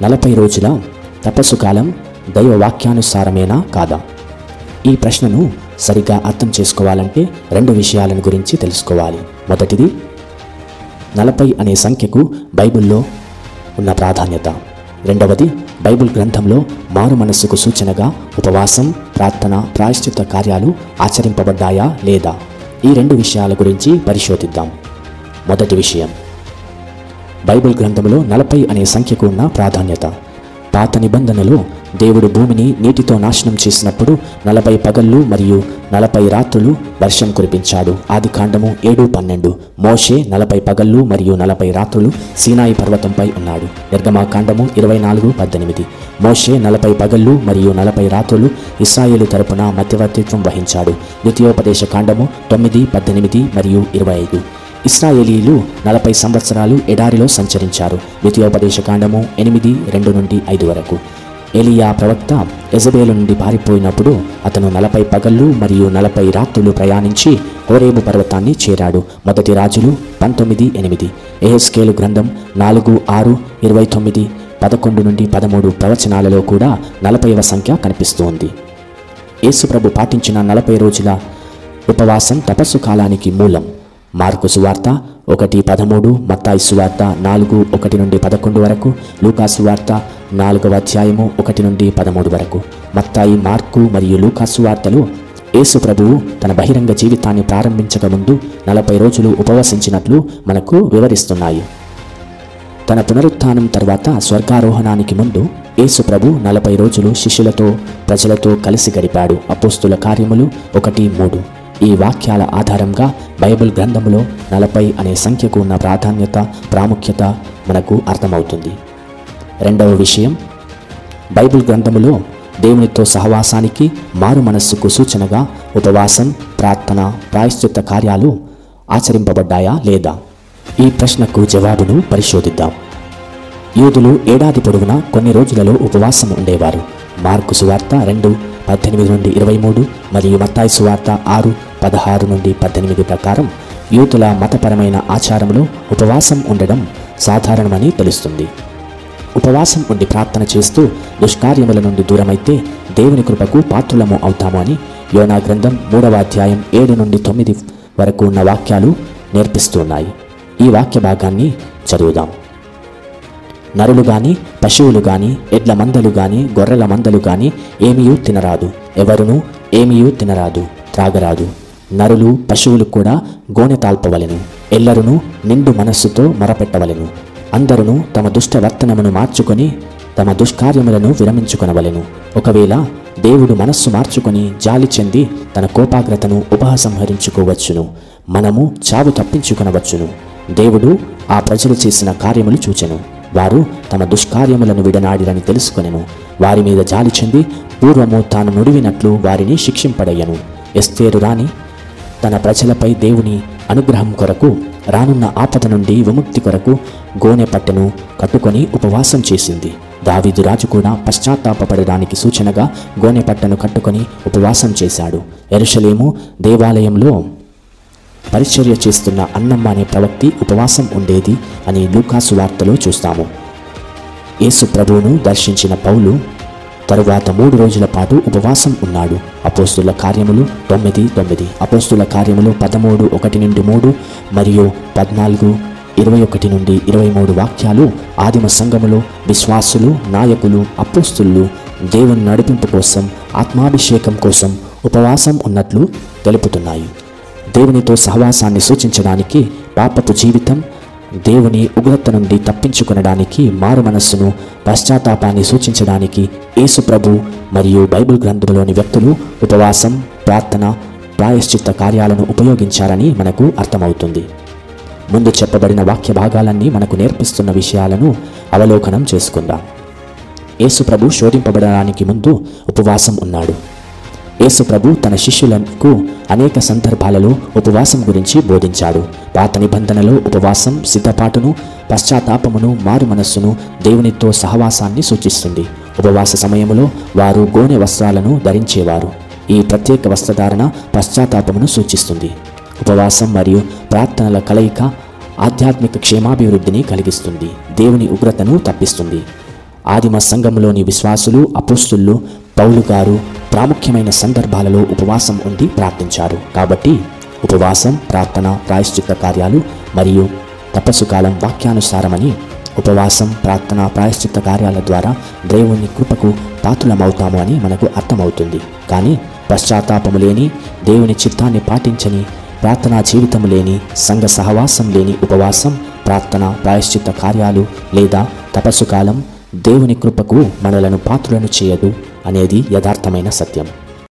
40 రోజుల తపస్సు కాలం దైవ వాక్యానుసారమేనా కాదా? ఈ ప్రశ్నను సరిగ్గా అర్థం చేసుకోవాలంటే 2 విషయాలను గురించి తెలుసుకోవాలి. మొదటిది, 40 అనే సంఖ్యకు బైబిల్లో ఉన్న ప్రాధాన్యత. రెండవది, బైబిల్ గ్రంథంలో మారు మనస్సుకు సూచనగా ఉపవాసం, ప్రార్థన, ప్రాయశ్చిత్త కార్యాలు ఆచరింపబడ్డాయా లేదా? ఈ 2 విషయాల గురించి పరిశోధిద్దాం. మొదటి విషయం, బైబిల్ గ్రంథంలో 40 అనే సంఖ్యకు ఉన్న ప్రాధాన్యత. పాత నిబంధనలో దేవుడు భూమిని నీటితో నాశనం చేసినప్పుడు 40 పగళ్ళు మరియు 40 రాత్రులు వర్షం కురిపించాడు. ఆదికాండము 7:12. మోషే 40 పగళ్ళు మరియు 40 రాత్రులు సీనాయి పర్వతంపై ఉన్నాడు. నిర్గమాకాండము 24:18. మోషే 40 పగళ్ళు మరియు 40 రాత్రులు ఇశ్రాయేలు తరపున మధ్యవర్తిత్వం వహించాడు. ద్వితీయోపదేశ కాండము 9:18 మరియు 25. ఇశ్రాయేలీలు 40 సంవత్సరాలు ఎడారిలో సంచరించారు. ద్వితీయోపదేశ కాండము 8:2-5 వరకు. ఎలియా ప్రవక్త యెజబెలు నుండి పారిపోయినప్పుడు అతను 40 పగళ్ళు మరియు 40 రాత్రులు ప్రయాణించి హోరేబు పర్వతాన్ని చేరాడు. మొదటి రాజులు 19:8. యెహెజ్కేలు గ్రంథం 4:6, 29, 11-13 ప్రవచనాలలో కూడా 40వ సంఖ్య కనిపిస్తోంది. యేసుప్రభు పాటించిన 40 రోజుల ఉపవాసం తపస్సు కాలానికి మూలం. మార్కు సువార్త 1:13, మత్తాయి సువార్త 4:1-11 వరకు, లూకా సువార్త 4వ అధ్యాయము 1-13 వరకు. మత్తాయి, మార్కు మరియు లూకా సువార్తలు యేసు ప్రభువు తన బహిరంగ జీవితాన్ని ప్రారంభించక ముందు 40 రోజులు ఉపవసించినట్లు మనకు వివరిస్తున్నాయి. తన పునరుత్థానం తర్వాత స్వర్గారోహణానికి ముందు యేసు ప్రభు 40 రోజులు శిష్యులతో, ప్రజలతో కలిసి గడిపాడు. అపోస్తుల కార్యములు 1:3. ఈ వాక్యాల ఆధారంగా బైబిల్ గ్రంథంలో 40 అనే సంఖ్యకు ఉన్న ప్రాధాన్యత, ప్రాముఖ్యత మనకు అర్థమవుతుంది. రెండవ విషయం, బైబిల్ గ్రంథములో దేవునితో సహవాసానికి, మారు మనస్సుకు సూచనగా ఉపవాసం, ప్రార్థన, ప్రాయశ్చిత్త కార్యాలు ఆచరింపబడ్డాయా లేదా? ఈ ప్రశ్నకు జవాబును పరిశోధిద్దాం. యూదులు ఏడాది పొడవునా కొన్ని రోజులలో ఉపవాసం ఉండేవారు. మార్కు సువార్త 2:18-23 మరియు మత్తాయి సువార్త 6:16-18 ప్రకారం యూదుల మతపరమైన ఆచారంలో ఉపవాసం ఉండడం సాధారణమని తెలుస్తుంది. ఉపవాసం ఉండి ప్రార్థన చేస్తూ దుష్కార్యముల నుండి దూరమైతే దేవుని కృపకు పాత్రులము అవుతాము అని యోనా గ్రంథం 3వ అధ్యాయం 7-9 వరకు ఉన్న వాక్యాలు నేర్పిస్తున్నాయి. ఈ వాక్య భాగాన్ని చదువుదాం. నరులు గాని, పశువులు గాని, ఎడ్ల మందలు గాని, గొర్రెల మందలు గాని ఏమీయూ తినరాదు, ఎవరునూ ఏమీయూ తినరాదు, త్రాగరాదు. నరులు, పశువులు కూడా గోనె తాల్పవలెను. ఎల్లరునూ నిండు మనస్సుతో మొరపెట్టవలెను. అందరును తమ దుష్ట వర్తనమును మార్చుకొని తమ దుష్కార్యములను విరమించుకొనవలెను. ఒకవేళ దేవుడు మనస్సు మార్చుకొని జాలి చెంది తన కోపాగ్రతను ఉపసంహరించుకోవచ్చును. మనము చావు తప్పించుకొనవచ్చును. దేవుడు ఆ ప్రజలు చేసిన కార్యములు చూచెను. వారు తమ దుష్కార్యములను విడనాడిరని తెలుసుకొనెను. వారి మీద జాలి చెంది పూర్వము తాను నుడివినట్లు వారిని శిక్షింపడయ్యను. ఎస్తేరు రాణి తన ప్రజలపై దేవుని అనుగ్రహం కొరకు, రానున్న ఆపద నుండి విముక్తి కొరకు గోనె పట్టెను కట్టుకొని ఉపవాసం చేసింది. దావీదు రాజు కూడా పశ్చాత్తాపపడడానికి సూచనగా గోనె పట్టెను కట్టుకొని ఉపవాసం చేశాడు. యెరూషలేము దేవాలయంలో పరిచర్య చేస్తున్న అన్నమ్మ అనే ప్రవక్తి ఉపవాసం ఉండేది అని లూకా సువార్తలో చూస్తాము. యేసు ప్రభువును దర్శించిన పౌలు తరువాత 3 రోజుల పాటు ఉపవాసం ఉన్నాడు. అపోస్తుల కార్యములు 9:9, అపోస్తుల కార్యములు 13:1-3 మరియు 14:21-23 వాక్యాలు ఆదిమ సంఘములో విశ్వాసులు, నాయకులు, అపోస్తులు దేవుని నడిపింపు కోసం, ఆత్మాభిషేకం కోసం ఉపవాసం ఉన్నట్లు తెలుపుతున్నాయి. దేవునితో సహవాసాన్ని సూచించడానికి, పాపపు జీవితం, దేవుని ఉగ్రత నుండి తప్పించుకొనడానికి, మారు మనస్సును, పశ్చాత్తాపాన్ని సూచించడానికి యేసు ప్రభు మరియు బైబిల్ గ్రంథంలోని వ్యక్తులు ఉపవాసం, ప్రార్థన, ప్రాయశ్చిత్త కార్యాలను ఉపయోగించారని మనకు అర్థమవుతుంది. ముందు చెప్పబడిన వాక్య భాగాలన్నీ మనకు నేర్పిస్తున్న విషయాలను అవలోకనం చేసుకుందాం. యేసు ప్రభు శోధింపబడడానికి ముందు ఉపవాసం ఉన్నాడు. యేసు ప్రభు తన శిష్యులకు అనేక సందర్భాలలో ఉపవాసం గురించి బోధించాడు. పాత నిబంధనలో ఉపవాసం సిద్ధపాటును, పశ్చాత్తాపమును, మారు మనస్సును, దేవునితో సహవాసాన్ని సూచిస్తుంది. ఉపవాస సమయంలో వారు గోనె వస్త్రాలను ధరించేవారు. ఈ ప్రత్యేక వస్త్రధారణ పశ్చాత్తాపమును సూచిస్తుంది. ఉపవాసం మరియు ప్రార్థనల కలయిక ఆధ్యాత్మిక క్షేమాభివృద్ధిని కలిగిస్తుంది. దేవుని ఉగ్రతను తప్పిస్తుంది. ఆదిమ సంఘంలోని విశ్వాసులు, అపోస్తులు, పౌలు గారు ప్రాముఖ్యమైన సందర్భాలలో ఉపవాసం ఉండి ప్రార్థించారు. కాబట్టి ఉపవాసం, ప్రార్థన, ప్రాయశ్చిత్త కార్యాలు మరియు తపస్సు కాలం వాక్యానుసారమని ఉపవాసం, ప్రార్థన, ప్రాయశ్చిత్త కార్యాల ద్వారా దేవుని కృపకు పాత్రులమవుతాము అని మనకు అర్థమవుతుంది. కానీ పశ్చాత్తాపము లేని, దేవుని చిత్తాన్ని పాటించని, ప్రార్థనా జీవితం లేని, సంఘ సహవాసం లేని ఉపవాసం, ప్రార్థన, ప్రాయశ్చిత్త కార్యాలు లేదా తపస్సు కాలం దేవుని కృపకు మనలను పాత్రులను చేయదు అనేది యథార్థమైన సత్యం.